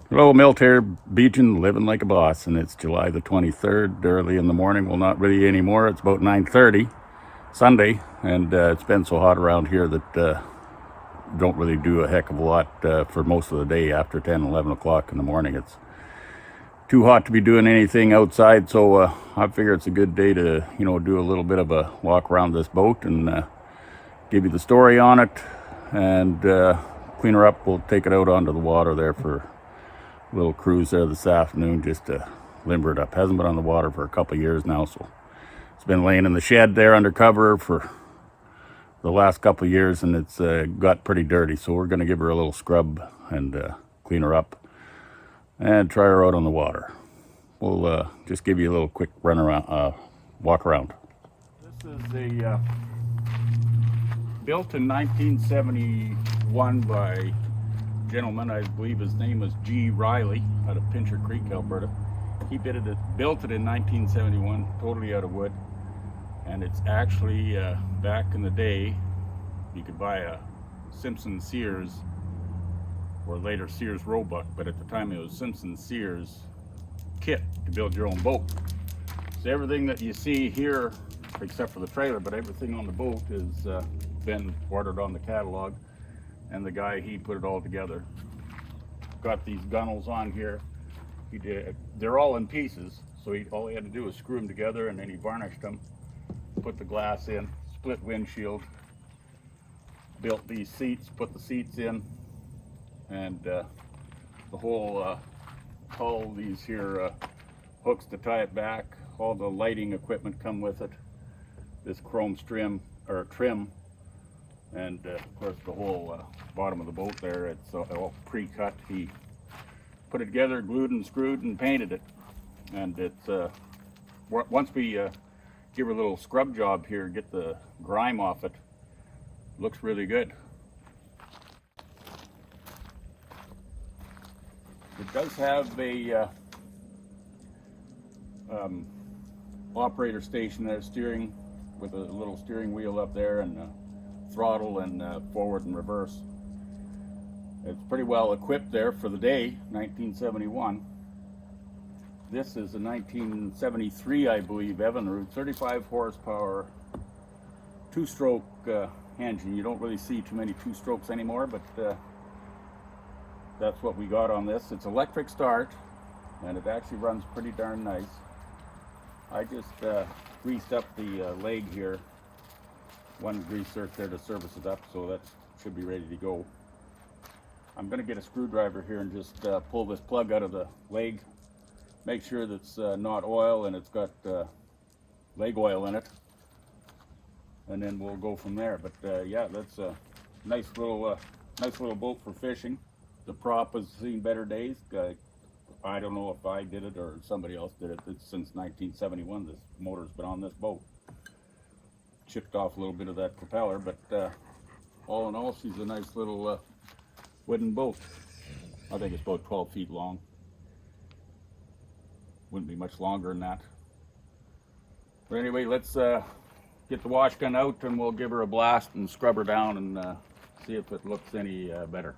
Hello, Milt here, beaching, living like a boss, and it's July the 23rd, early in the morning. Well, not really anymore. It's about 9:30 Sunday, and it's been so hot around here that don't really do a heck of a lot for most of the day after 10, 11 o'clock in the morning. It's too hot to be doing anything outside, so I figure it's a good day to, do a little bit of a walk around this boat and give you the story on it and clean her up. We'll take it out onto the water there for little cruise there this afternoon just to limber it up. Hasn't been on the water for a couple of years now, so it's been laying in the shed there under cover for the last couple of years, and it's got pretty dirty. So we're going to give her a little scrub and clean her up and try her out on the water. We'll just give you a little quick run around, walk around. This is a built in 1971 by gentleman, I believe his name was G. Riley, out of Pincher Creek, Alberta. He built it in 1971, totally out of wood. And it's actually, back in the day, you could buy a Simpson Sears, or later Sears Roebuck, but at the time it was Simpson Sears kit to build your own boat. So everything that you see here, except for the trailer, but everything on the boat has been ordered on the catalog. And the guy, he put it all together. Got these gunnels on here. They're all in pieces, so all he had to do was screw them together, and then he varnished them, put the glass in, split windshield, built these seats, put the seats in, and the whole all these here hooks to tie it back. All the lighting equipment come with it. This chrome trim, and of course the whole bottom of the boat there, it's all pre-cut. He put it together, glued and screwed and painted it, and it's once we give her a little scrub job here, get the grime off it, looks really good. It does have a operator station there, steering with a little steering wheel up there, and throttle and forward and reverse. It's pretty well equipped there for the day, 1971. This is a 1973, I believe, Evinrude, 35 horsepower, two-stroke engine. You don't really see too many two-strokes anymore, but that's what we got on this. It's electric start, and it actually runs pretty darn nice. I just greased up the leg here, one grease zerk there to service it up, so that should be ready to go. I'm going to get a screwdriver here and just pull this plug out of the leg, make sure that's not oil and it's got leg oil in it, and then we'll go from there. But yeah, that's a nice little boat for fishing. The prop has seen better days. I don't know if I did it or somebody else did it. It's since 1971 this motor's been on this boat. Chipped off a little bit of that propeller, but all in all, she's a nice little wooden boat. I think it's about 12 feet long. Wouldn't be much longer than that. But anyway, let's get the wash gun out and we'll give her a blast and scrub her down and see if it looks any better.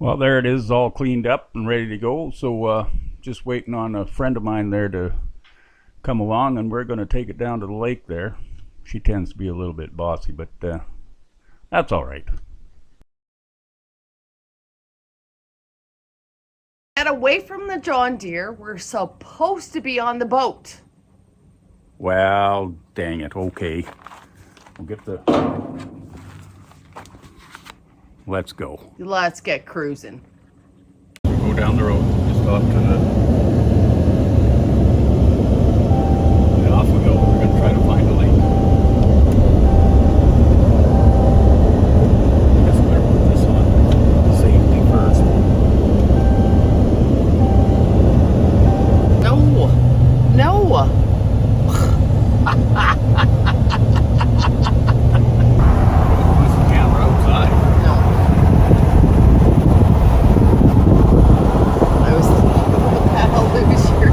Well, there it is, all cleaned up and ready to go. So just waiting on a friend of mine there to come along, and we're going to take it down to the lake there. She tends to be a little bit bossy, but that's all right. Get away from the John Deere. We're supposed to be on the boat. Well, dang it. Okay. We'll get the... Let's go. Let's get cruising. Go down the road, just up to the... And off we go. We're going to try to find a lake. I guess we better put this on safety first. No. This is camera outside. No. I was thinking, I'll lose your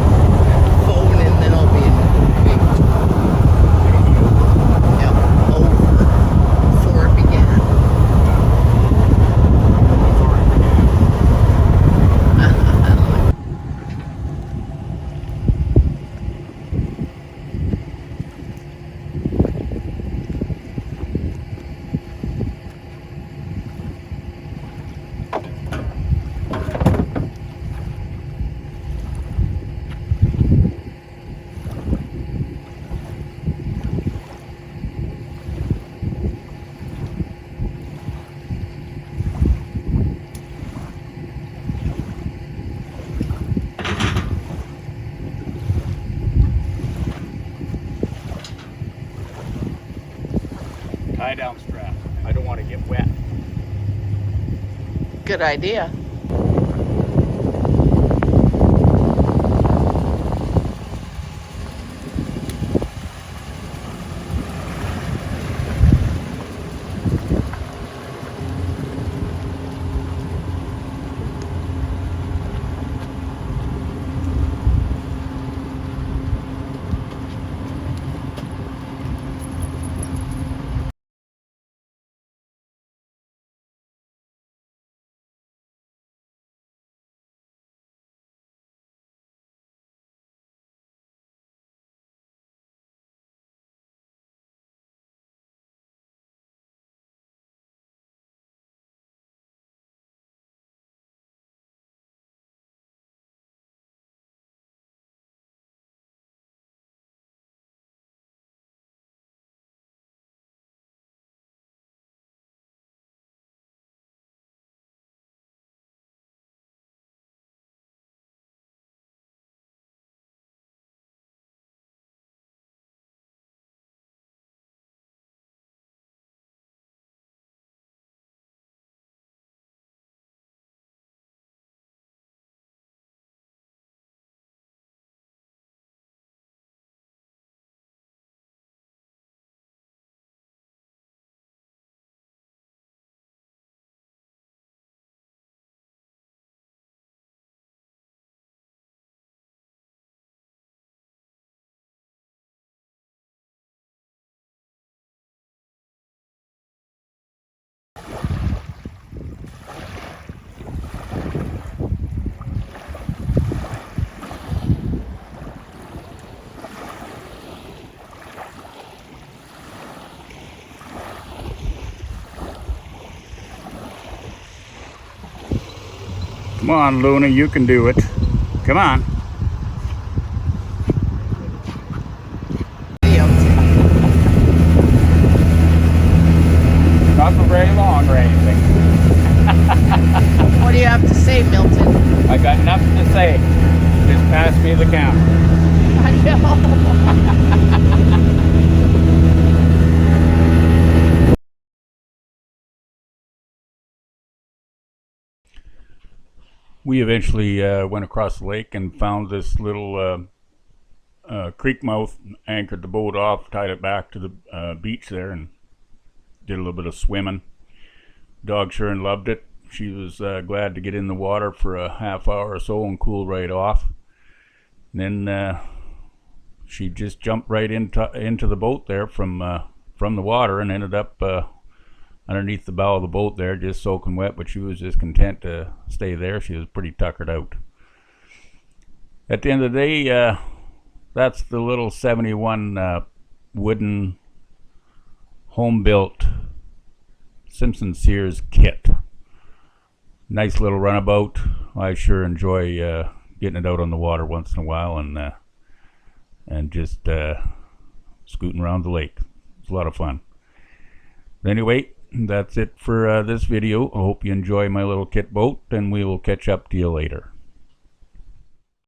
phone and then I'll be in the big. It'll be over. Yep, over. Before it began. It's already tie down strap. I don't want to get wet. Good idea. Come on, Luna, you can do it. Come on. Not for very long or anything. What do you have to say, Milton? I got nothing to say. Just pass me the camera. I know. We eventually went across the lake and found this little creek mouth, anchored the boat off, tied it back to the beach there, and did a little bit of swimming. Dog sure loved it. She was glad to get in the water for a half hour or so and cool right off. And then she just jumped right into the boat there from the water and ended up underneath the bow of the boat there, just soaking wet, but she was just content to stay there. She was pretty tuckered out. At the end of the day, that's the little 71 wooden home-built Simpson Sears kit. Nice little runabout. I sure enjoy getting it out on the water once in a while and just scooting around the lake. It's a lot of fun. Anyway, that's it for this video. I hope you enjoy my little kit boat, and we will catch up to you later.